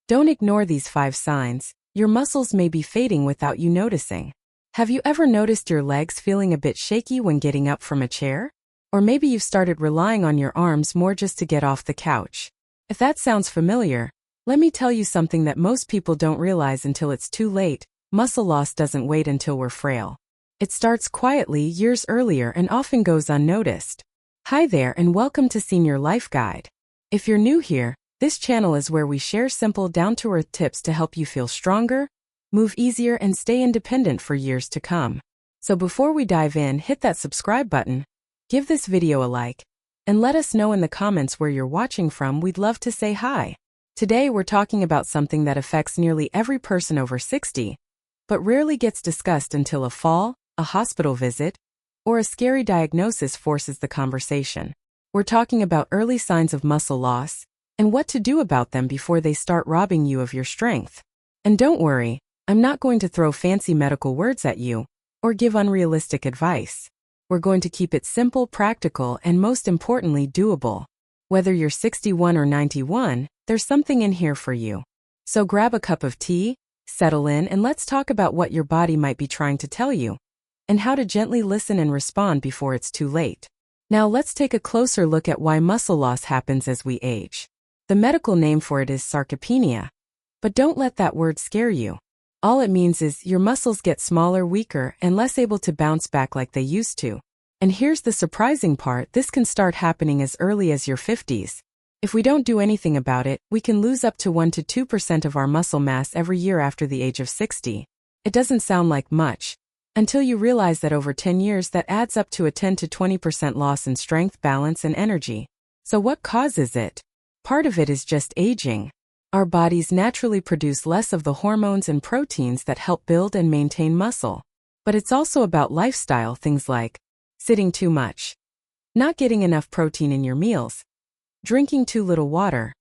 Don't ignore these 5 signs. Your muscles may be fading without you noticing. Have you ever noticed your legs feeling a bit shaky when getting up from a chair? Or maybe you've started relying on your arms more just to get off the couch. If that sounds familiar, let me tell you something that most people don't realize until it's too late. Muscle loss doesn't wait until we're frail. It starts quietly years earlier and often goes unnoticed. Hi there and welcome to Senior Life Guide. If you're new here, this channel is where we share simple, down-to-earth tips to help you feel stronger, move easier, and stay independent for years to come. So before we dive in, hit that subscribe button, give this video a like, and let us know in the comments where you're watching from. We'd love to say hi. Today we're talking about something that affects nearly every person over 60, but rarely gets discussed until a fall, a hospital visit, or a scary diagnosis forces the conversation. We're talking about early signs of muscle loss, and what to do about them before they start robbing you of your strength. And don't worry, I'm not going to throw fancy medical words at you, or give unrealistic advice. We're going to keep it simple, practical, and most importantly, doable. Whether you're 61 or 91, there's something in here for you. So grab a cup of tea, settle in, and let's talk about what your body might be trying to tell you, and how to gently listen and respond before it's too late. Now let's take a closer look at why muscle loss happens as we age. The medical name for it is sarcopenia. But don't let that word scare you. All it means is your muscles get smaller, weaker, and less able to bounce back like they used to. And here's the surprising part: this can start happening as early as your 50s. If we don't do anything about it, we can lose up to 1 to 2% of our muscle mass every year after the age of 60. It doesn't sound like much, until you realize that over 10 years that adds up to a 10 to 20% loss in strength, balance, and energy. So what causes it? Part of it is just aging. Our bodies naturally produce less of the hormones and proteins that help build and maintain muscle. But it's also about lifestyle, things like sitting too much, not getting enough protein in your meals, drinking too little water,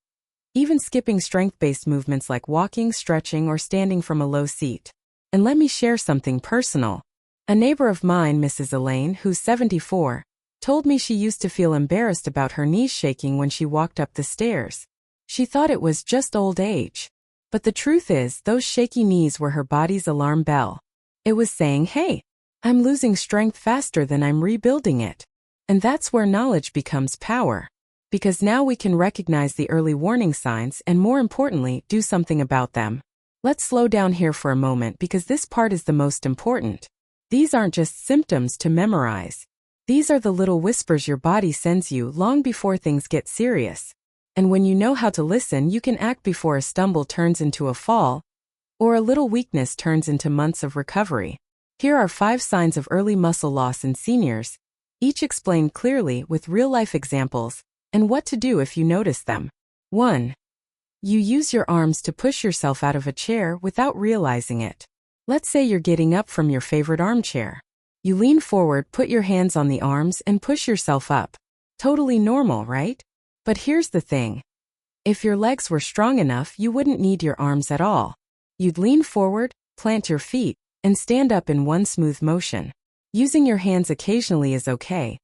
even skipping strength-based movements like walking, stretching, or standing from a low seat. And let me share something personal. A neighbor of mine, Mrs. Elaine, who's 74, told me she used to feel embarrassed about her knees shaking when she walked up the stairs. She thought it was just old age. But the truth is, those shaky knees were her body's alarm bell. It was saying, hey, I'm losing strength faster than I'm rebuilding it. And that's where knowledge becomes power. Because now we can recognize the early warning signs and, more importantly, do something about them. Let's slow down here for a moment because this part is the most important. These aren't just symptoms to memorize. These are the little whispers your body sends you long before things get serious. And when you know how to listen, you can act before a stumble turns into a fall, or a little weakness turns into months of recovery. Here are 5 signs of early muscle loss in seniors, each explained clearly with real-life examples, and what to do if you notice them. 1. You use your arms to push yourself out of a chair without realizing it. Let's say you're getting up from your favorite armchair. You lean forward, put your hands on the arms, and push yourself up. Totally normal, right? But here's the thing. If your legs were strong enough, you wouldn't need your arms at all. You'd lean forward, plant your feet, and stand up in one smooth motion. Using your hands occasionally is okay,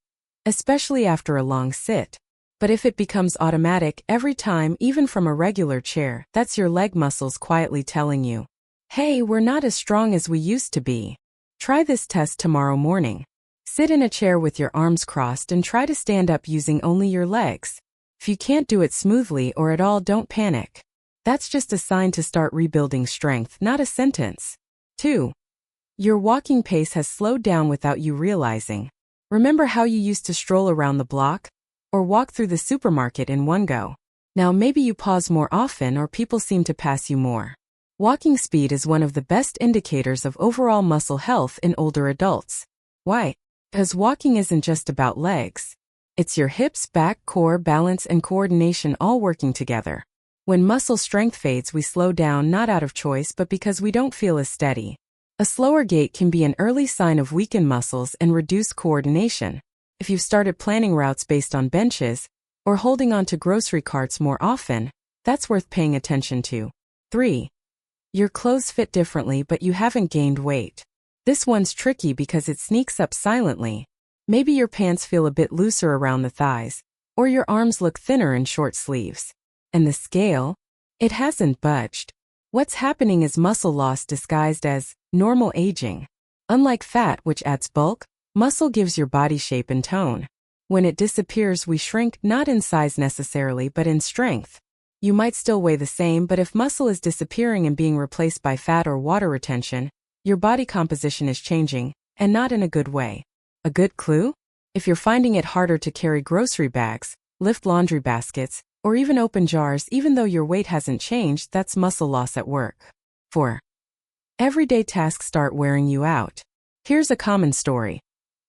especially after a long sit. But if it becomes automatic every time, even from a regular chair, that's your leg muscles quietly telling you, hey, we're not as strong as we used to be. Try this test tomorrow morning. Sit in a chair with your arms crossed and try to stand up using only your legs. If you can't do it smoothly or at all, don't panic. That's just a sign to start rebuilding strength, not a sentence. 2. Your walking pace has slowed down without you realizing. Remember how you used to stroll around the block or walk through the supermarket in one go? Now maybe you pause more often or people seem to pass you more. Walking speed is one of the best indicators of overall muscle health in older adults. Why? Because walking isn't just about legs. It's your hips, back, core, balance, and coordination all working together. When muscle strength fades, we slow down not out of choice but because we don't feel as steady. A slower gait can be an early sign of weakened muscles and reduced coordination. If you've started planning routes based on benches, or holding on to grocery carts more often, that's worth paying attention to. 3. Your clothes fit differently but you haven't gained weight. This one's tricky because it sneaks up silently. Maybe your pants feel a bit looser around the thighs, or your arms look thinner in short sleeves. And the scale? It hasn't budged. What's happening is muscle loss disguised as normal aging. Unlike fat, which adds bulk, muscle gives your body shape and tone. When it disappears, we shrink, not in size necessarily, but in strength. You might still weigh the same, but if muscle is disappearing and being replaced by fat or water retention, your body composition is changing, and not in a good way. A good clue? If you're finding it harder to carry grocery bags, lift laundry baskets, or even open jars even though your weight hasn't changed, that's muscle loss at work. 4. Everyday tasks start wearing you out. Here's a common story.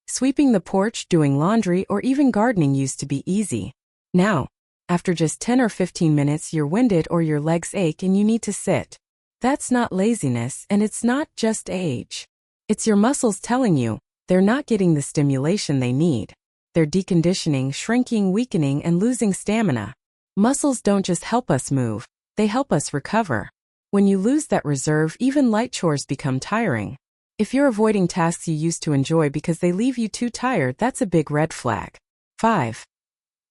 Sweeping the porch, doing laundry, or even gardening used to be easy. Now, after just 10 or 15 minutes, you're winded or your legs ache and you need to sit. That's not laziness, and it's not just age. It's your muscles telling you they're not getting the stimulation they need. They're deconditioning, shrinking, weakening, and losing stamina. Muscles don't just help us move, they help us recover. When you lose that reserve, even light chores become tiring. If you're avoiding tasks you used to enjoy because they leave you too tired, that's a big red flag. 5.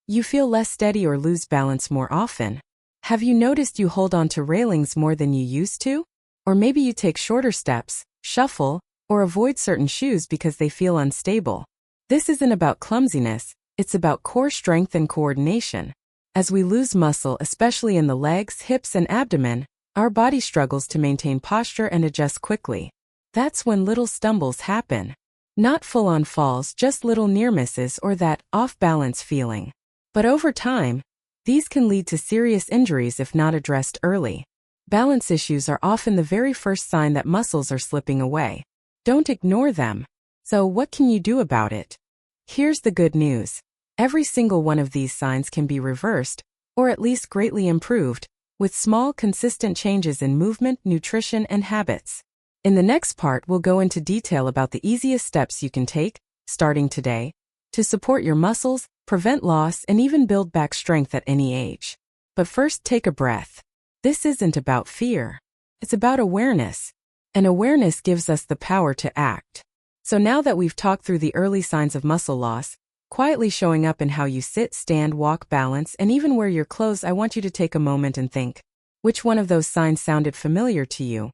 You feel less steady or lose balance more often. Have you noticed you hold on to railings more than you used to? Or maybe you take shorter steps, shuffle, or avoid certain shoes because they feel unstable. This isn't about clumsiness, it's about core strength and coordination. As we lose muscle, especially in the legs, hips, and abdomen, our body struggles to maintain posture and adjust quickly. That's when little stumbles happen. Not full-on falls, just little near misses or that off-balance feeling. But over time, these can lead to serious injuries if not addressed early. Balance issues are often the very first sign that muscles are slipping away. Don't ignore them. So what can you do about it? Here's the good news. Every single one of these signs can be reversed, or at least greatly improved, with small, consistent changes in movement, nutrition, and habits. In the next part, we'll go into detail about the easiest steps you can take, starting today, to support your muscles, prevent loss, and even build back strength at any age. But first, take a breath. This isn't about fear. It's about awareness. And awareness gives us the power to act. So now that we've talked through the early signs of muscle loss, quietly showing up in how you sit, stand, walk, balance, and even wear your clothes, I want you to take a moment and think, which one of those signs sounded familiar to you?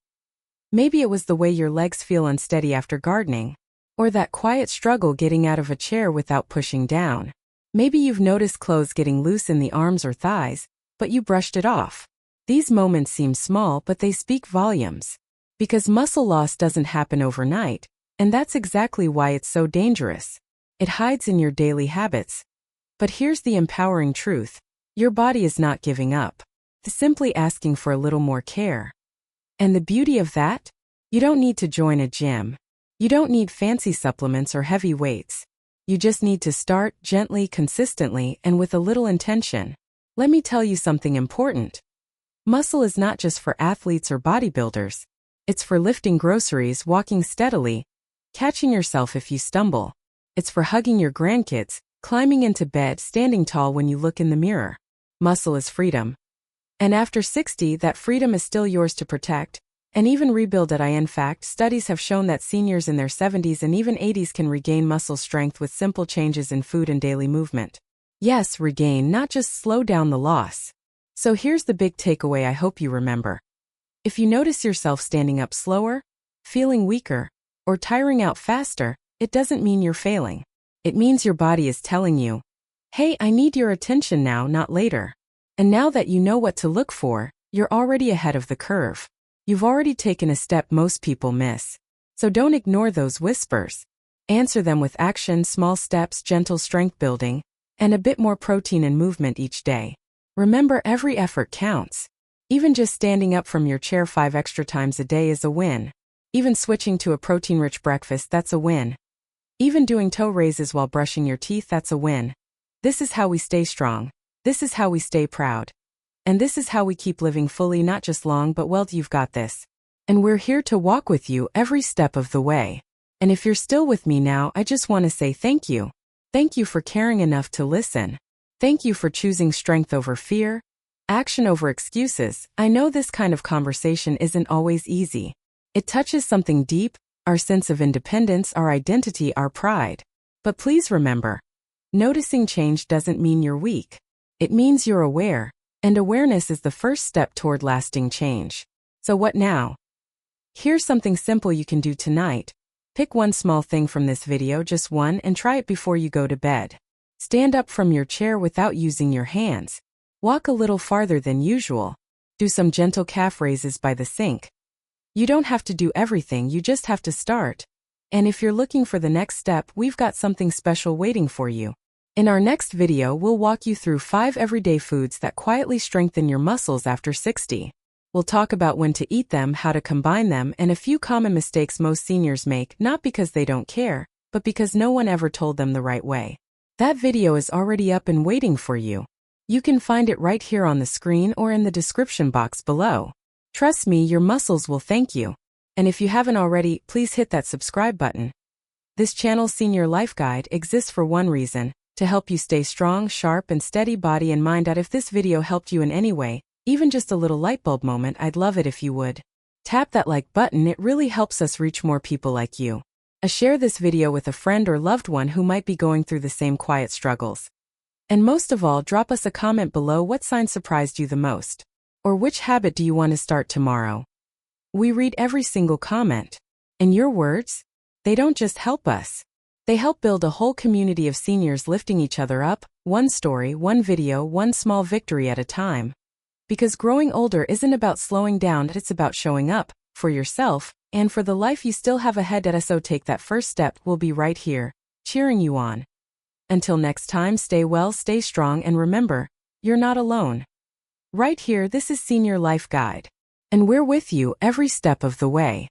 Maybe it was the way your legs feel unsteady after gardening, or that quiet struggle getting out of a chair without pushing down. Maybe you've noticed clothes getting loose in the arms or thighs, but you brushed it off. These moments seem small, but they speak volumes. Because muscle loss doesn't happen overnight, and that's exactly why it's so dangerous. It hides in your daily habits. But here's the empowering truth. Your body is not giving up. It's simply asking for a little more care. And the beauty of that? You don't need to join a gym. You don't need fancy supplements or heavy weights. You just need to start gently, consistently, and with a little intention. Let me tell you something important. Muscle is not just for athletes or bodybuilders. It's for lifting groceries, walking steadily, catching yourself if you stumble. It's for hugging your grandkids, climbing into bed, standing tall when you look in the mirror. Muscle is freedom. And after 60, that freedom is still yours to protect and even rebuild it. In fact, studies have shown that seniors in their 70s and even 80s can regain muscle strength with simple changes in food and daily movement. Yes, regain, not just slow down the loss. So here's the big takeaway I hope you remember. If you notice yourself standing up slower, feeling weaker, or tiring out faster, it doesn't mean you're failing. It means your body is telling you, hey, I need your attention now, not later. And now that you know what to look for, you're already ahead of the curve. You've already taken a step most people miss. So don't ignore those whispers. Answer them with action, small steps, gentle strength building, and a bit more protein and movement each day. Remember, every effort counts. Even just standing up from your chair 5 extra times a day is a win. Even switching to a protein-rich breakfast, that's a win. Even doing toe raises while brushing your teeth, that's a win. This is how we stay strong. This is how we stay proud. And this is how we keep living fully, not just long but well. You've got this. And we're here to walk with you every step of the way. And if you're still with me now, I just want to say thank you. Thank you for caring enough to listen. Thank you for choosing strength over fear, action over excuses. I know this kind of conversation isn't always easy. It touches something deep, our sense of independence, our identity, our pride. But please remember, noticing change doesn't mean you're weak. It means you're aware. And awareness is the first step toward lasting change. So what now? Here's something simple you can do tonight. Pick one small thing from this video, just one, and try it before you go to bed. Stand up from your chair without using your hands. Walk a little farther than usual. Do some gentle calf raises by the sink. You don't have to do everything, you just have to start. And if you're looking for the next step, we've got something special waiting for you. In our next video, we'll walk you through 5 everyday foods that quietly strengthen your muscles after 60. We'll talk about when to eat them, how to combine them, and a few common mistakes most seniors make, not because they don't care, but because no one ever told them the right way. That video is already up and waiting for you. You can find it right here on the screen or in the description box below. Trust me, your muscles will thank you. And if you haven't already, please hit that subscribe button. This channel's Senior Life Guide exists for one reason: to help you stay strong, sharp, and steady body and mind. If this video helped you in any way, even just a little light bulb moment, I'd love it if you would. Tap that like button, it really helps us reach more people like you. Share this video with a friend or loved one who might be going through the same quiet struggles. And most of all, drop us a comment below. What sign surprised you the most? Or which habit do you want to start tomorrow? We read every single comment. And your words? They don't just help us. They help build a whole community of seniors lifting each other up, one story, one video, one small victory at a time. Because growing older isn't about slowing down, it's about showing up, for yourself, and for the life you still have ahead. So take that first step. We'll be right here, cheering you on. Until next time, stay well, stay strong, and remember, you're not alone. Right here, this is Senior Life Guide. And we're with you every step of the way.